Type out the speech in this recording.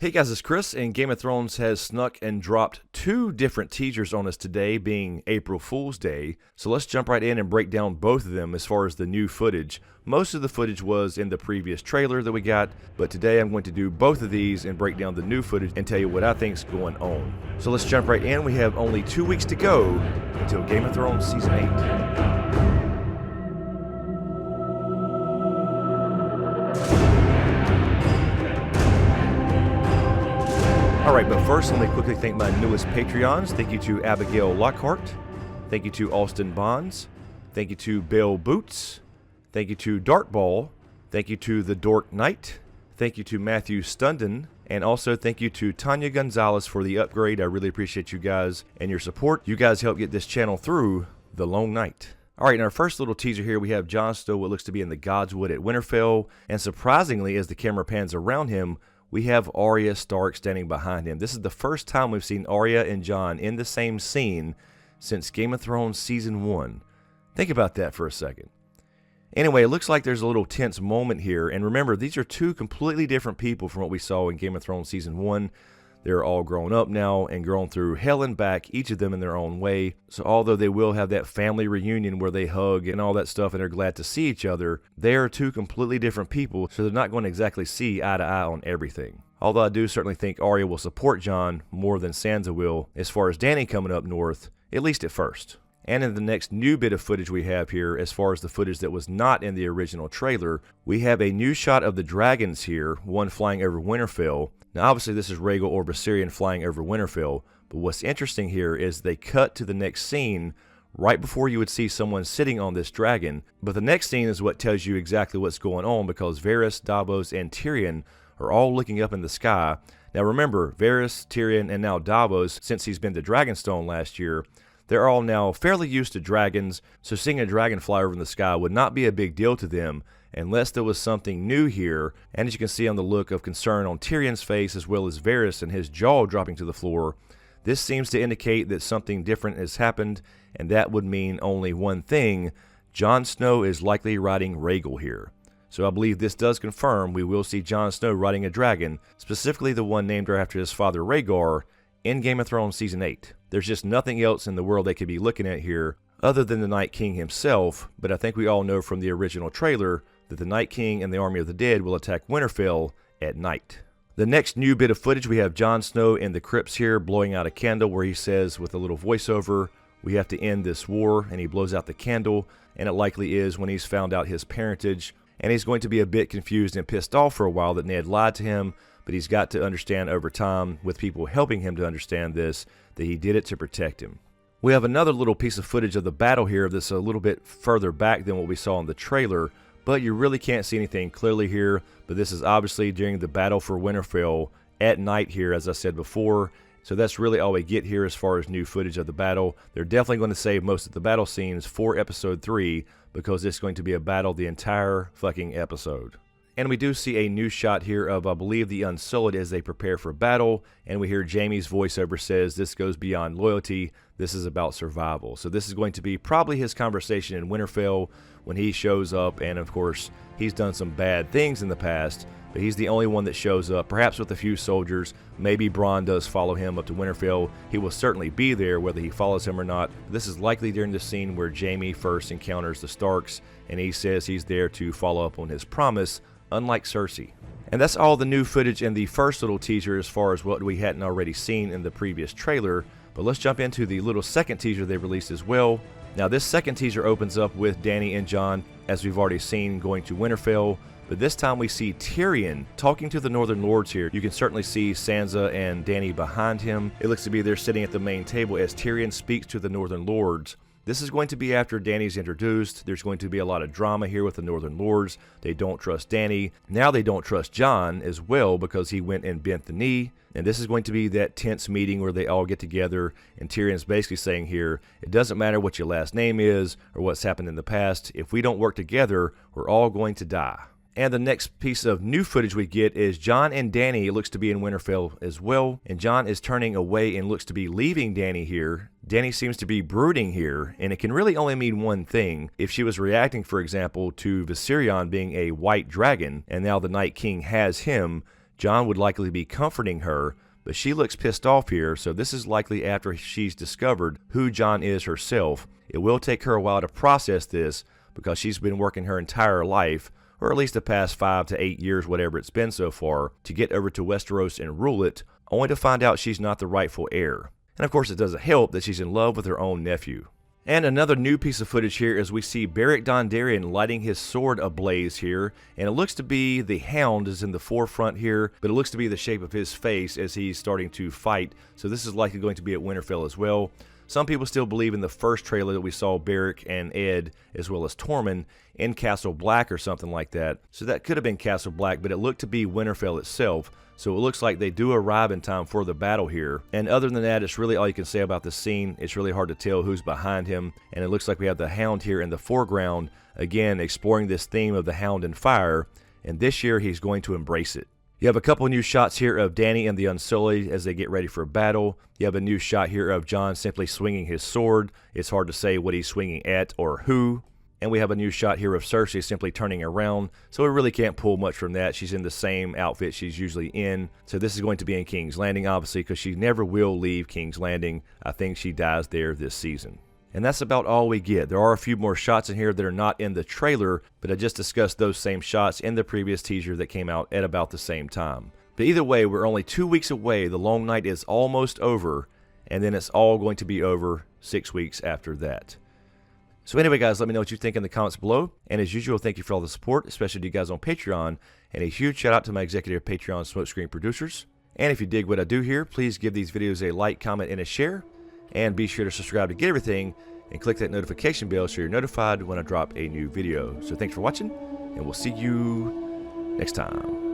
Hey guys, it's Chris, and Game of Thrones has snuck and dropped two different teasers on us today, being April Fool's Day. So let's jump right in and break down both of them as far as the new footage. Most of the footage was in the previous trailer that we got, but today I'm going to do both of these and break down the new footage and tell you what I think's going on. So let's jump right in. We have only 2 weeks to go until Game of Thrones Season 8. Alright, but first let me quickly thank my newest Patreons. Thank you to Abigail Lockhart. Thank you to Austin Bonds. Thank you to Bill Boots. Thank you to Dartball. Thank you to The Dork Knight. Thank you to Matthew Stunden. And also thank you to Tanya Gonzalez for the upgrade. I really appreciate you guys and your support. You guys help get this channel through the long night. Alright, in our first little teaser here, we have Jon Snow, what looks to be in the Godswood at Winterfell. And surprisingly, as the camera pans around him, we have Arya Stark standing behind him. This is the first time we've seen Arya and Jon in the same scene since Game of Thrones Season 1. Think about that for a second. Anyway, it looks like there's a little tense moment here. And remember, these are two completely different people from what we saw in Game of Thrones Season 1. They're all grown up now and grown through hell and back, each of them in their own way. So although they will have that family reunion where they hug and all that stuff and are glad to see each other, they are two completely different people, so they're not going to exactly see eye to eye on everything. Although I do certainly think Arya will support Jon more than Sansa will as far as Dany coming up north, at least at first. And in the next new bit of footage we have here, as far as the footage that was not in the original trailer, we have a new shot of the dragons here, one flying over Winterfell. Now obviously this is Rhaegal or Viserion flying over Winterfell, but what's interesting here is they cut to the next scene right before you would see someone sitting on this dragon. But the next scene is what tells you exactly what's going on, because Varys, Davos, and Tyrion are all looking up in the sky. Now remember, Varys, Tyrion, and now Davos, since he's been to Dragonstone last year, they're all now fairly used to dragons, so seeing a dragon fly over in the sky would not be a big deal to them unless there was something new here. And as you can see on the look of concern on Tyrion's face, as well as Varys and his jaw dropping to the floor, this seems to indicate that something different has happened, and that would mean only one thing: Jon Snow is likely riding Rhaegal here. So I believe this does confirm we will see Jon Snow riding a dragon, specifically the one named after his father Rhaegar, in Game of Thrones Season 8. There's just nothing else in the world they could be looking at here other than the Night King himself, but I think we all know from the original trailer that the Night King and the Army of the Dead will attack Winterfell at night. The next new bit of footage, we have Jon Snow in the crypts here blowing out a candle, where he says with a little voiceover, "We have to end this war," and he blows out the candle, and it likely is when he's found out his parentage, and he's going to be a bit confused and pissed off for a while that Ned lied to him, but he's got to understand over time, with people helping him to understand this, that he did it to protect him. We have another little piece of footage of the battle here that's a little bit further back than what we saw in the trailer, but you really can't see anything clearly here. But this is obviously during the battle for Winterfell at night here, as I said before. So that's really all we get here as far as new footage of the battle. They're definitely going to save most of the battle scenes for episode 3, because it's going to be a battle the entire fucking episode. And we do see a new shot here of, I believe, the Unsullied as they prepare for battle. And we hear Jaime's voiceover says, "This goes beyond loyalty. This is about survival." So this is going to be probably his conversation in Winterfell when he shows up. And of course, he's done some bad things in the past, but he's the only one that shows up, perhaps with a few soldiers. Maybe Bronn does follow him up to Winterfell. He will certainly be there, whether he follows him or not. This is likely during the scene where Jaime first encounters the Starks, and he says he's there to follow up on his promise, unlike Cersei. And that's all the new footage in the first little teaser as far as what we hadn't already seen in the previous trailer. But let's jump into the little second teaser they released as well. Now this second teaser opens up with Dany and Jon, as we've already seen, going to Winterfell. But this time we see Tyrion talking to the Northern Lords here. You can certainly see Sansa and Dany behind him. It looks to be they're sitting at the main table as Tyrion speaks to the Northern Lords. This is going to be after Dany's introduced. There's going to be a lot of drama here with the Northern Lords. They don't trust Dany. Now they don't trust Jon as well, because he went and bent the knee. And this is going to be that tense meeting where they all get together, and Tyrion's basically saying here, it doesn't matter what your last name is or what's happened in the past. If we don't work together, we're all going to die. And the next piece of new footage we get is Jon and Dany. It looks to be in Winterfell as well. And Jon is turning away and looks to be leaving Dany here. Dany seems to be brooding here, and it can really only mean one thing. If she was reacting, for example, to Viserion being a white dragon, and now the Night King has him, John would likely be comforting her, but she looks pissed off here, so this is likely after she's discovered who John is herself. It will take her a while to process this because she's been working her entire life, or at least the past 5 to 8 years, whatever it's been so far, to get over to Westeros and rule it, only to find out she's not the rightful heir. And of course it doesn't help that she's in love with her own nephew. And another new piece of footage here is we see Beric Dondarrion lighting his sword ablaze here, and it looks to be the Hound is in the forefront here, but it looks to be the shape of his face as he's starting to fight, so this is likely going to be at Winterfell as well. Some people still believe in the first trailer that we saw Beric and Ed, as well as Tormund, in Castle Black or something like that, so that could have been Castle Black, but it looked to be Winterfell itself. So it looks like they do arrive in time for the battle here. And other than that, it's really all you can say about the scene. It's really hard to tell who's behind him. And it looks like we have the Hound here in the foreground, again, exploring this theme of the Hound and fire. And this year, he's going to embrace it. You have a couple new shots here of Dany and the Unsullied as they get ready for a battle. You have a new shot here of Jon simply swinging his sword. It's hard to say what he's swinging at or who. And we have a new shot here of Cersei simply turning around, so we really can't pull much from that. She's in the same outfit she's usually in. So this is going to be in King's Landing, obviously, because she never will leave King's Landing. I think she dies there this season. And that's about all we get. There are a few more shots in here that are not in the trailer, but I just discussed those same shots in the previous teaser that came out at about the same time. But either way, we're only 2 weeks away. The long night is almost over, and then it's all going to be over 6 weeks after that. So anyway, guys, let me know what you think in the comments below. And as usual, thank you for all the support, especially to you guys on Patreon. And a huge shout out to my executive Patreon SmokeScreen producers. And if you dig what I do here, please give these videos a like, comment, and a share. And be sure to subscribe to get everything. And click that notification bell so you're notified when I drop a new video. So thanks for watching, and we'll see you next time.